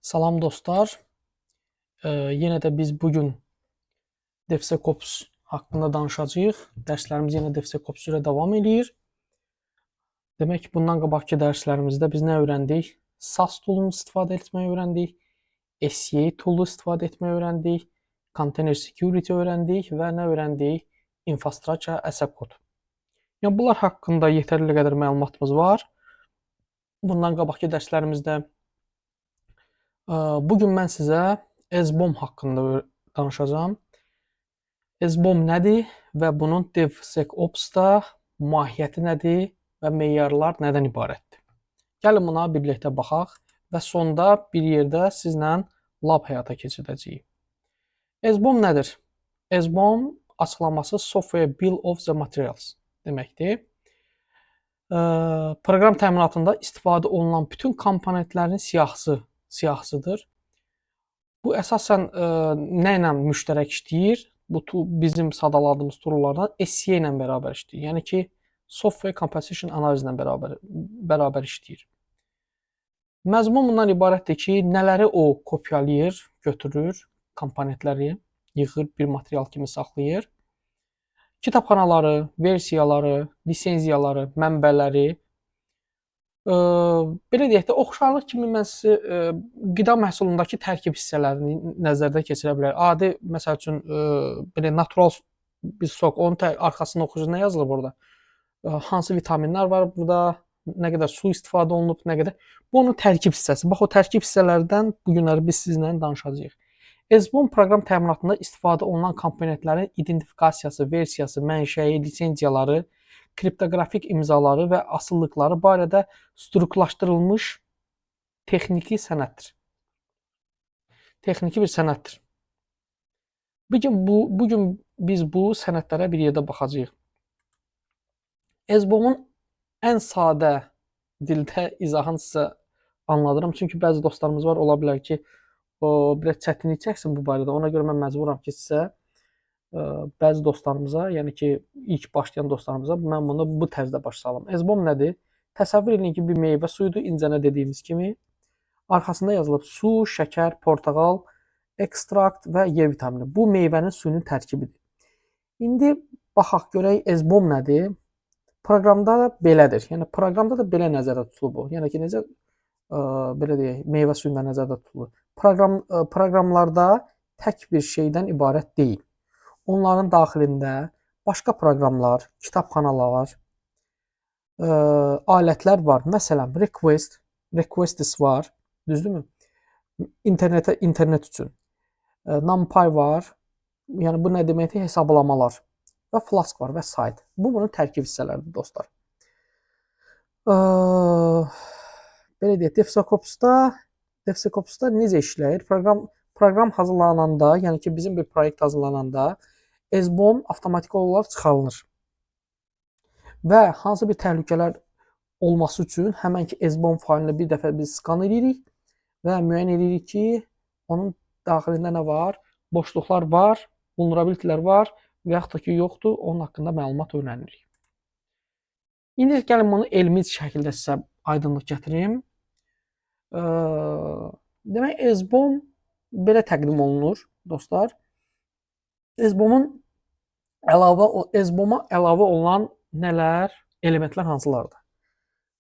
Salam dostlar. Yenə də biz bugün DevSecOps haqqında danışacağıq. Dərslərimiz yenə DevSecOps üzrə davam edir. Demək ki, bundan qabaqki dərslərimizdə biz nə öyrəndik? SAS toolunu istifadə etməyi öyrəndik. SCA toolunu istifadə etməyi öyrəndik. Container Security öyrəndik və nə öyrəndik? Infrastructure as a code. Yəni bunlar haqqında yetərli qədər məlumatımız var. Bundan qabaqki dərslərimizdə bugün mən sizə SBOM haqqında danışacağam. SBOM nədir və bunun DevSecOps-da mahiyyəti nədir və meyarlar nədən ibarətdir? Gəlin buna birlikdə baxaq və sonda bir yerdə sizlə lab həyata keçirdəcəyik. SBOM nədir? SBOM açıqlaması Software Bill of the Materials deməkdir. Proqram təminatında istifadə olunan bütün komponentlərin siyahısıdır. Bu əsasən nə ilə müştərək işləyir? Bu bizim sadaladığımız toollardan SCA ilə bərabər işləyir. Yəni ki, Software Composition Analysis ilə bərabər işləyir. Məzmun bundan ibarətdir ki, nələri o kopyalayır, götürür, komponentləri yığır, bir material kimi saxlayır. Kitabxanaları, versiyaları, lisenziyaları, mənbələri, belə deyək də, oxşarlıq kimi mən sizə qida məhsulundakı tərkib hissələrini nəzərdən keçirə bilərəm. Adi, məsəl üçün, belə natural bir sok, onun arxasında oxuyucuda nə yazılır burada? Hansı vitaminlər var burada, nə qədər su istifadə olunub, nə qədər. Bu onun tərkib hissəsi. Bax, o tərkib hissələrdən bu günləri biz sizinlə danışacağıq. SBOM proqram təminatında istifadə olunan komponentlərin identifikasiyası, versiyası, mənşəyi, lisenziyaları, kriptoqrafik imzaları və asıllıqları barədə strukturlaşdırılmış texniki sənəddir. Texniki bir sənəddir. Bugün biz bu sənədlərə bir yerdə baxacağıq. SBOM-un ən sadə dildə izahını sizə anladıram. Çünki bəzi dostlarımız var, ola bilər ki, biraz çətinlik çəksin bu barədə. Ona görə mən məcburam ki, sizə bəzi dostlarımıza, yəni ki, ilk başlayan dostlarımıza mən bunu bu tərzdə başa salım. SBOM nədir? Təsəvvür edin ki, bir meyvə suyudur, incənə dediyimiz kimi. Arxasında yazılıb su, şəkər, portağal, ekstrakt və E vitamini. Bu meyvənin suyunun tərkibidir. İndi baxaq görək SBOM nədir? Proqramda da belədir. Yəni proqramda da belə nəzərdə tutulub o. Yəni ki, necə belə deyək, meyvə suyunda nəzərdə tutulur. Proqramlarda tək bir şeydən ibarət deyil. Onların daxilində başqa proqramlar, kitabxanalar, alətlər var. Məsələn, requests var, düzdürmü? İnternet üçün. NumPy var. Yəni bu nə deməkdir? Hesablamalar. Və Flask var və site. Bu bunun tərkib hissələridir, dostlar. Belə deyək, DevSecOps-da necə işləyir? Proqram hazırlananda, yəni ki, bizim bir proyekt hazırlananda SBOM avtomatik olaraq çıxarılır. Və hansı bir təhlükələr olması üçün həmən ki, SBOM failini bir dəfə biz skan edirik və müəyyən edirik ki, onun daxilində nə var? Boşluqlar var, vulnerability'lər var və yaxud da ki, yoxdur, onun haqqında məlumat öyrənirik. İndi gəlin bunu elmi şəkildə sizə aydınlıq gətirim. Demək, SBOM belə təqdim olunur, dostlar. SBOM-a əlavə olan nələr, elementlər hansılardır?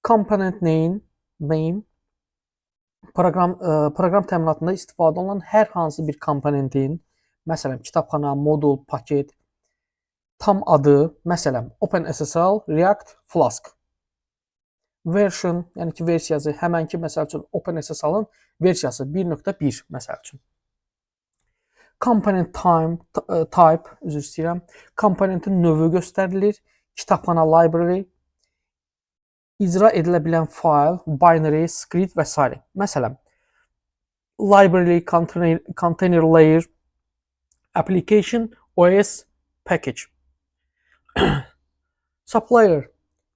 Component name, proqram təminatında istifadə olunan hər hansı bir komponentin, məsələn, kitabxana, modul, paket, tam adı, məsələn, OpenSSL, React, Flask. Version, yəni ki, versiyası, həmən ki, məsəl üçün, OpenSSL-ın versiyası 1.1, məsəl üçün. Component type, üzr istəyirəm, komponentin növü göstərilir, kitabxana library, icra edilə bilən fayl, binary, script və s. Məsələn, library, container layer, application, OS, package. Supplier,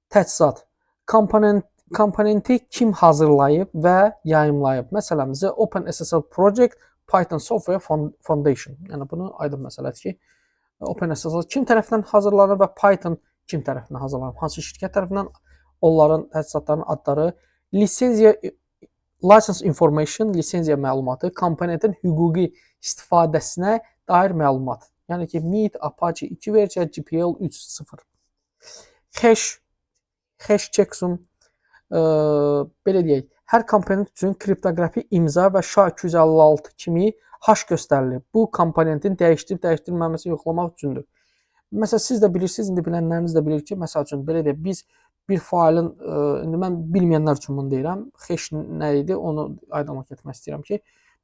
təchizat, komponenti kim hazırlayıb və yayımlayıb. Məsələn, bizə OpenSSL Project, Python Software Foundation. Yəni, bunu aydın məsələdir ki, OpenSSL kim tərəfindən hazırlanır və Python kim tərəfindən hazırlanır. Hansı şirkət tərəfindən onların təchizatlarının adları, lisenziya license information, lisenziya məlumatı, komponentin hüquqi istifadəsinə dair məlumat. Yəni ki, MIT, Apache 2 versiya, GPL 3.0. Hash checksum, belə deyək, hər komponent üçün kriptoqrafi imza və SHA-256 kimi hash göstərilir. Bu komponentin dəyişdirib-dəyişdirilməməsi yoxlamaq üçündür. Məsələn, siz də bilirsiniz, indi bilənləriniz də bilir ki, məsəl üçün belə deyək, biz bir faylın, indi mən bilməyənlər üçün bunu deyirəm, hash nə idi, onu aydınlıq etmək istəyirəm ki,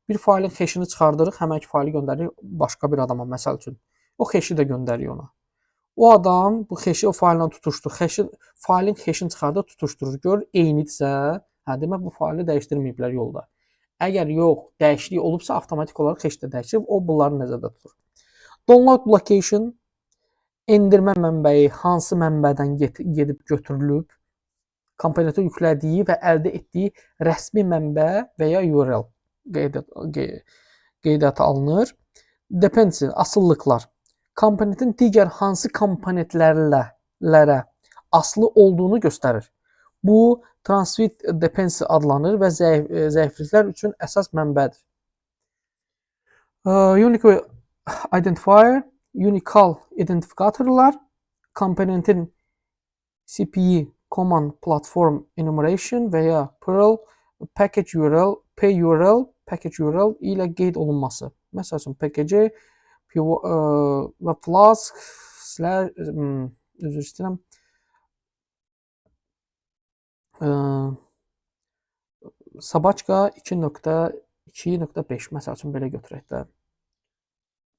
bir faylın hashini çıxardırıq, həmən ki faylı göndəririk başqa bir adama, məsəl üçün. O hashi də göndəririk ona. O adam bu hashi o faylla tutuşdur, faylın hashini çıxardır, tutuşdurur. Gör, eynidirsə, hə, demək bu faylı dəyişdirməyiblər yolda. Əgər yox, dəyişiklik olubsa, avtomatik olaraq hash də dəyişir, o bunları nəzərdə tutur. Download location, endirmə mənbəyi hansı mənbədən gedib götürülüb, komponentə yüklədiyi və əldə etdiyi rəsmi mənbə və ya URL qeydiyyata alınır. Dependency, asıllıqlar. Komponentin digər hansı komponentlərə asılı olduğunu göstərir. Bu, transient dependency adlanır və zəifliklər üçün əsas mənbədir. Unique identifier, unikal identifikatorlar, komponentin CPE, Command Platform Enumeration və ya Perl, Package URL, PURL, Package URL ilə qeyd olunması. Məsəl üçün, package və plus, üzr istəyirəm, Sabaçka 2.2.5, məsəl üçün, belə götürək də.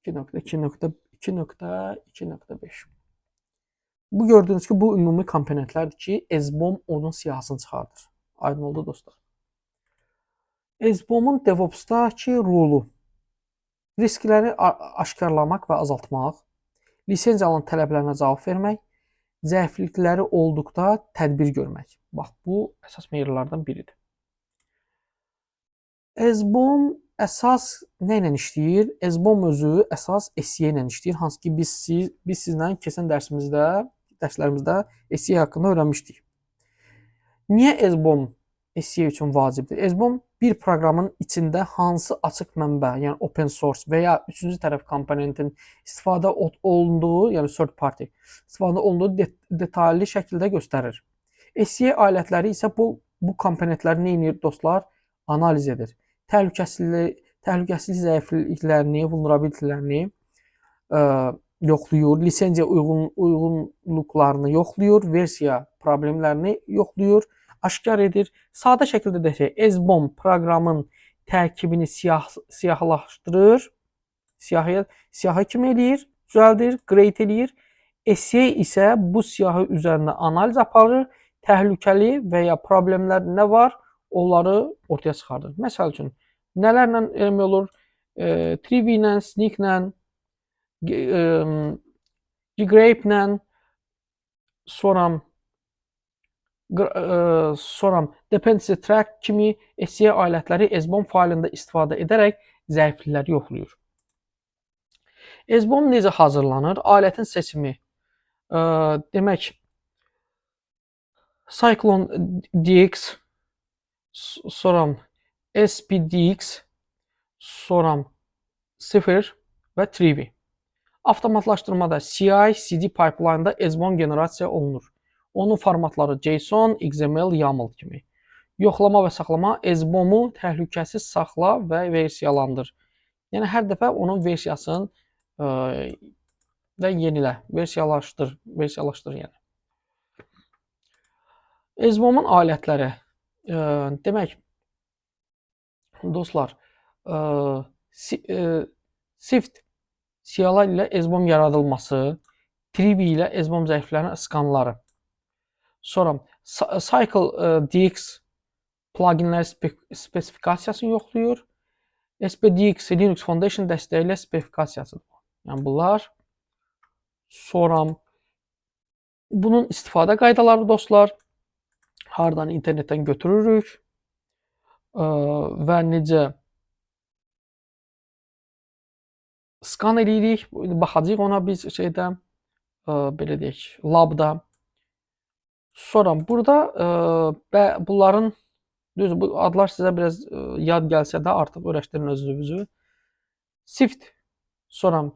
2.2.2.5. Bu gördüyünüz ki, bu ümumi komponentlərdir ki, EZBOM onun siyahısını çıxardır. Aydın oldu dostlar. EZBOM-un DevOps-dakı rolu riskləri aşkarlamaq və azaltmaq, lisenziyanın tələblərinə cavab vermək, zəiflikləri olduqda tədbir görmək. Bax, bu əsas meyillərdən biridir. EZBOM əsas nə ilə işləyir? EZBOM özü əsas SE ilə işləyir. Hansı ki, biz sizlə keçən dərslərimizdə SE haqqında öyrənmişdik. Niyə EZBOM SE üçün vacibdir? EZBOM bir proqramın içində hansı açıq mənbə, yəni open source və ya üçüncü tərəf komponentin istifadə olunduğu, yəni third party istifadə olunduğu detallı şəkildə göstərir. SE alətləri isə bu komponentləri nə edir dostlar? Analiz edir. Təhlükəsizlik zəifliklərini, vulnerabilitylərini yoxlayır, lisenziya uyğunluqlarını yoxlayır, versiya problemlərini yoxlayır, aşkar edir. Sadə şəkildə desək, EZBOM proqramın tərkibini siyahılaşdırır, siyahı kimi eləyir, düzəldir, grade eləyir. SE isə bu siyahı üzərində analiz aparır, təhlükəli və ya problemlər nə var, onları ortaya çıxardır. Məsəl üçün, nələrlə eləmək olur? Trivi ilə, Snyk ilə, Grape ilə, sonra Dependency Track kimi SE alətləri EZBOM faylında istifadə edərək zəiflikləri yoxlayır. EZBOM necə hazırlanır? Alətin seçimi. Demək, Cyclone DX, sonra SPDX, sonra 0 və Trivi. Avtomatlaşdırmada CI/CD pipeline-da EZBOM generasiya olunur. Onun formatları JSON, XML, YAML kimi. Yoxlama və saxlama EZBOM-u təhlükəsiz saxla və versiyalandır. Yəni, hər dəfə onun versiyasını və yenilə, versiyalaşdır yəni. EZBOM-un alətləri, demək, dostlar, Swift CLI ilə EZBOM yaradılması, Trivi ilə EZBOM zəiflərinin skanları, sonra CycleDX pluginlər spesifikasiyasını yoxlayır, SPDX Linux Foundation dəstəyi ilə spesifikasiyasıdır. Yəni, bunlar, sonra bunun istifadə qaydaları dostlar, hardan internetdən götürürük və necə skan edirik, baxacaq ona biz şeydə, belə deyək, labda. Sonra burada bunların Düzdür, bu adlar sizə biraz yad gəlsə də artıq öyrəşdirin özünüzü. Sift, sonra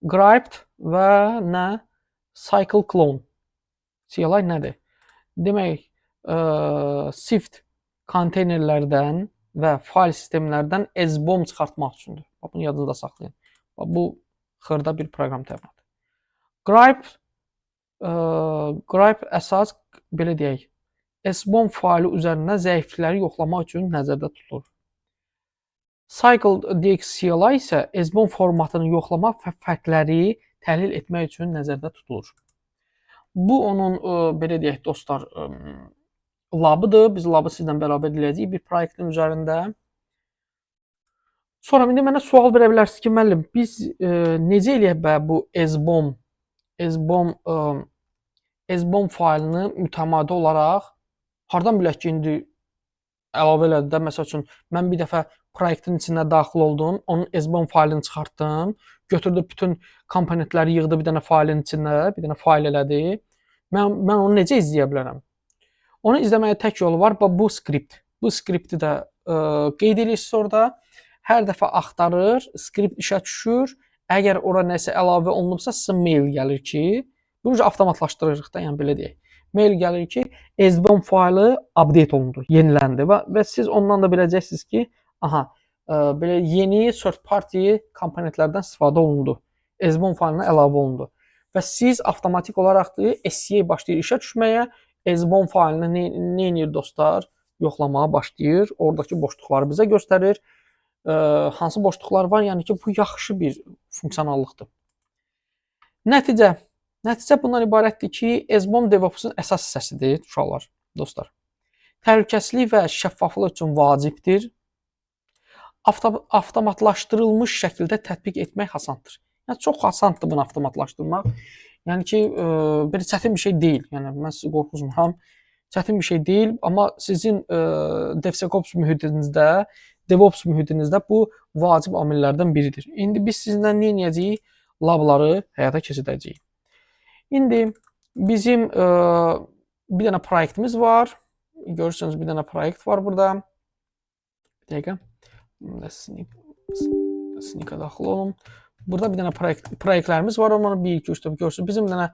griped və nə? Cycle clone. CLI nədir? Demək, Sift konteynerlərdən və fayl sistemlərdən SBOM çıxartmaq üçündür. Bunu yadınızda saxlayın. Bu xırda bir proqram təminatı. Gripe əsas belə deyək, SBOM faylı üzərində zəiflikləri yoxlamaq üçün nəzərdə tutulur. Cycle.dx CLI isə SBOM formatını yoxlamaq və fərqləri təhlil etmək üçün nəzərdə tutulur. Bu onun belə deyək dostlar, labıdır. Biz labı sizlə bərabər eləyəcəyik bir proyektin üzərində. Sonra indi mənə sual verə bilərsiniz ki, müəllim, biz necə eləyək bə bu SBOM faylını mütəmadi olaraq hardan bilək ki, indi əlavə elədi də, məsəl üçün mən bir dəfə proyektin içinə daxil oldum, onun SBOM faylını çıxartdım, götürdü bütün komponentləri yığdı bir dənə faylın içində, bir dənə fayl elədi. Mən onu necə izləyə bilərəm? Onu izləməyə tək yolu var, bu skript. Bu skripti də qeyd edirsiniz orada. Hər dəfə axtarır, skript işə düşür. Əgər ora nəsə əlavə olunubsa, sizə mail gəlir ki, bunu avtomatlaşdırırıq da, yəni belə deyək. Mail gəlir ki, SBOM faylı update olundu, yeniləndi və siz ondan da biləcəksiniz ki, aha, belə yeni third party komponentlərdən istifadə olundu. SBOM faylına əlavə olundu. Və siz avtomatik olaraq da SCA başlayır işə düşməyə, SBOM faylını nə edir dostlar? Yoxlamağa başlayır. Oradakı boşluqları bizə göstərir. Hansı boşluqlar var? Yəni ki, bu yaxşı bir funksionallıqdır. Nəticə bundan ibarətdir ki, SBOM DevOps-un əsas hissəsidir, uşaqlar, dostlar. Təhlükəsizlik və şəffaflıq üçün vacibdir. Avtomatlaşdırılmış şəkildə tətbiq etmək asandır. Yəni çox asandır bunu avtomatlaşdırmaq. Yəni ki, belə çətin bir şey deyil. Yəni mən sizi qorxuzmuram. Çətin bir şey deyil, amma sizin DevSecOps mühitinizdə, DevOps mühitinizdə bu vacib amillərdən biridir. İndi biz sizinlə nə edəcəyik? Labları həyata keçirəcəyik. İndi bizim bir dənə proyektimiz var. Görürsünüz, bir dənə proyekt var burada. Bir dəqiqə. Sneak-a daxil olun. Burada bir dənə proyektlərimiz var. Onları 1, 2, 3 4 görürsünüz. Bizim bir dənə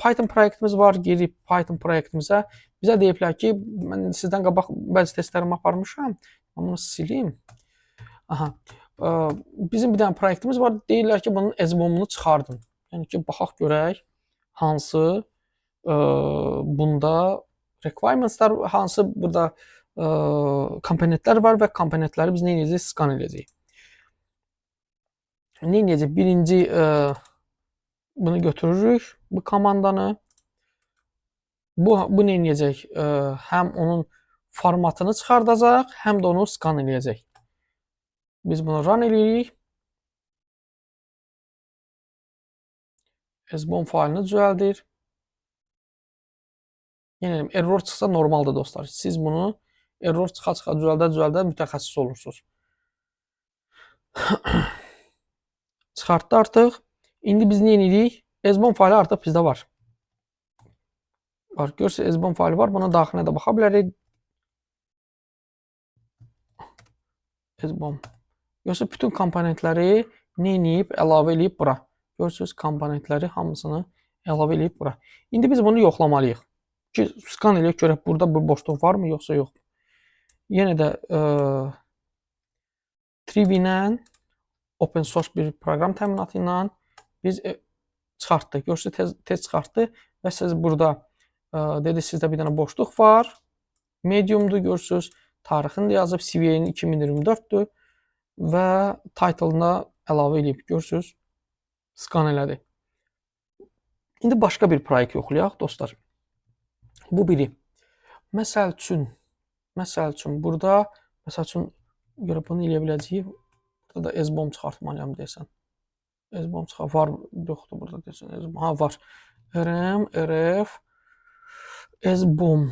Python proyektimiz var. Girib Python proyektimizə. Bizə deyiblər ki, mən sizdən qabaq bəzi testlərimi aparmışam. Mən bunu silim. Aha. Bizim bir dənə proyektimiz var. Deyirlər ki, bunun SBOM-unu çıxardın. Yəni ki, baxaq görək hansı bunda requirementslər, hansı burada komponentlər var və komponentləri biz nə edəcəyik? Scan edəcəyik. Nə edəcəyik? Birinci bunu götürürük, bu komandanı. Bu nə edəcək? Həm onun formatını çıxardacaq, həm də onu scan edəcək. Biz bunu run edirik. SBOM faylını düzəldir. Yəni error çıxsa normaldır dostlar. Siz bunu error çıxa düzəldə mütəxəssis olursunuz. Çıxartdı artıq. İndi biz nə edirik? SBOM faylı artıq bizdə var. Görürsünüz, SBOM faylı var. Buna daxilinə də baxa bilərik. SBOM. Görürsünüz, bütün komponentləri nə edib, əlavə edib bura. Görürsünüz, komponentləri hamısını əlavə edib bura. İndi biz bunu yoxlamalıyıq. Ki, scan eləyək görək, burada bir boşluq varmı, yoxsa yox. Yenə də Trivi-lə, open source bir proqram təminatı ilə biz çıxartdıq. Görürsünüz, tez çıxartdı və siz burada dedi, sizdə bir dənə boşluq var. Mediumdur, görürsünüz, tarixini də yazıb, CVA-nin 2024-dür və title-ına əlavə edib, görürsünüz, scan elədi. İndi başqa bir proyekt yoxlayaq, dostlar. Bu biri. Məsəl üçün burada, görə bunu eləyə biləcəyik. Burada da SBOM çıxartmalıyam desən. SBOM var, yoxdur burada desən. Ha, var. RM, RF, SBOM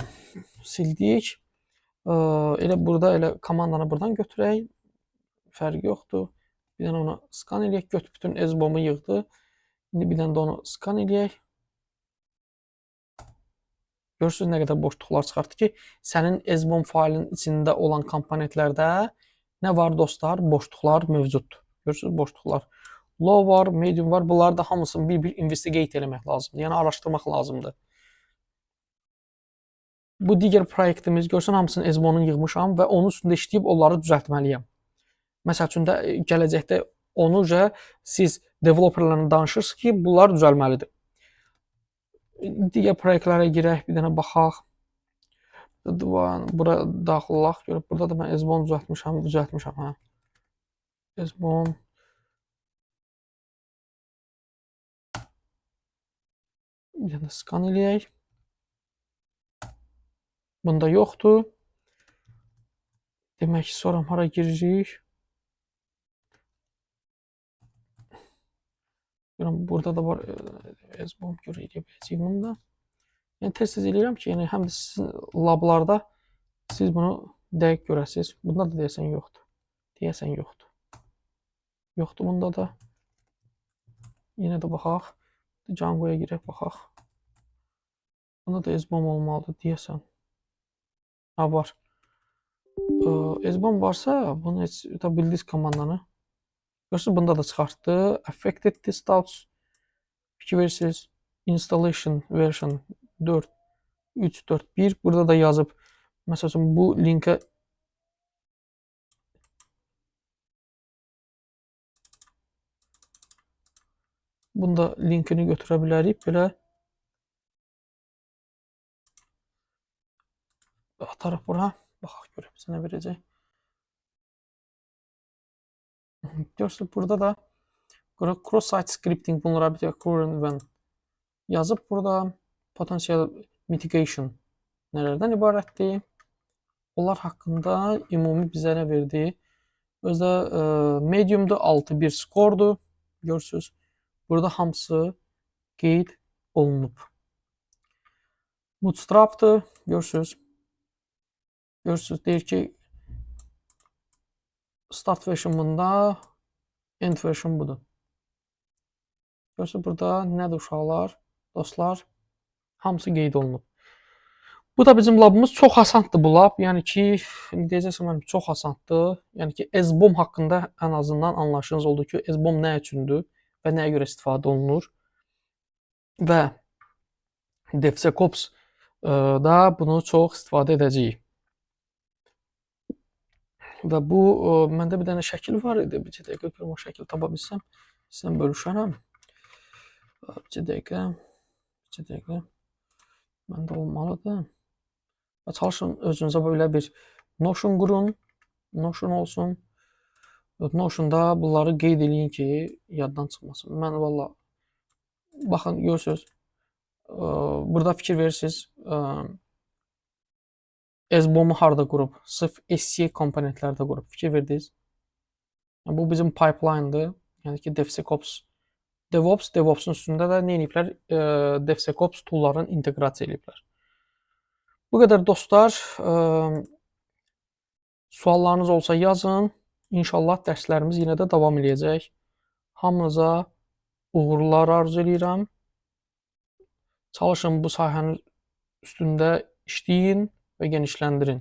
sildik. Elə burada, elə komandanı buradan götürək. Fərqi yoxdur. Bir dənə onu scan eləyək. Götür bütün SBOM-u yığdı. İndi bir dənə də onu scan eləyək. Görürsünüz nə qədər boşluqlar çıxartdı ki, sənin SBOM faylının içində olan komponentlərdə nə var dostlar? Boşluqlar mövcuddur. Görürsünüz boşluqlar. Low var, medium var. Bunları da hamısını bir-bir investigate eləmək lazımdır. Yəni araşdırmaq lazımdır. Bu digər proyektimiz, görürsən hamısını SBOM-un yığmışam və onun üstündə işləyib onları düzəltməliyəm. Məsəl üçün də gələcəkdə onu siz developerlarla danışırsınız ki, bunlar düzəlməlidir. Digər proyektlərə girək, bir dənə baxaq. Bura daxil olaq. Görək, burada da mən SBOM düzəltmişəm, hə. SBOM bir dənə skan eləyək. Bunda yoxdur. Demək ki, sonra hara giririk? Burada da var SBOM görə eləyə biləcəyik bunu da. Yəni tez-tez eləyirəm ki, yəni həm də sizin lablarda siz bunu dəqiq görəsiniz. Bunda da deyəsən yoxdur. Deyəsən yoxdur. Yoxdur bunda da. Yenə də baxaq. Django'ya girək baxaq. Bunda da SBOM olmalıdır deyəsən. Ha var. SBOM varsa bunu heç bildiniz komandanı. Görürsünüz bunda da çıxartdı. Affected distouts. Fikir verirsiniz. Installation version 4.3.4.1. Burada da yazıb. Məsələn bu linkə bunda linkini götürə bilərik. Belə atarıq bura. Baxaq görək bizə nə verəcək. Görürsünüz burada da cross-site scripting bunlara bir current event yazıb burada potential mitigation nələrdən ibarətdir? Onlar haqqında ümumi bizə nə verdi? Özdə mediumdur, 6-1 skordur. Görürsünüz. Burada hamısı qeyd olunub. Bootstrap'dır. Görürsünüz. Görürsünüz deyir ki start version bunda, end version budur. Görürsünüz burada nədir uşaqlar, dostlar? Hamısı qeyd olunub. Bu da bizim labımız. Çox asandır bu lab. Yəni ki, deyəcəksəm mənim çox asandır. Yəni ki, SBOM haqqında ən azından anlayışınız oldu ki, SBOM nə üçündür və nəyə görə istifadə olunur. Və DevSecOps da bunu çox istifadə edəcəyik. Və bu, məndə bir dənə şəkil var idi. Bir dəqiqə görüm o şəkil tapa bilsəm, sizlə bölüşərəm. Bir dəqiqə. Məndə olmalıdır. Və çalışın özünüzə belə bir Notion qurun. Notion olsun. Notion'da bunları qeyd eləyin ki, yaddan çıxmasın. Mən valla baxın görürsünüz. Burada fikir verirsiniz. SBOM-u harda qurub? Sırf SC komponentlərdə qurub. Fikir verdiniz. Bu bizim pipeline'dır. Yəni ki, DevOps-DevOps-un üstündə də nə ediblər? DevSecOps tool'larını inteqrasiya ediblər. Bu qədər dostlar. Suallarınız olsa yazın. İnşallah dərslərimiz yenə də davam edəcək. Hamınıza uğurlar arzu edirəm. Çalışın bu sahənin üstündə işləyin və genişləndirin.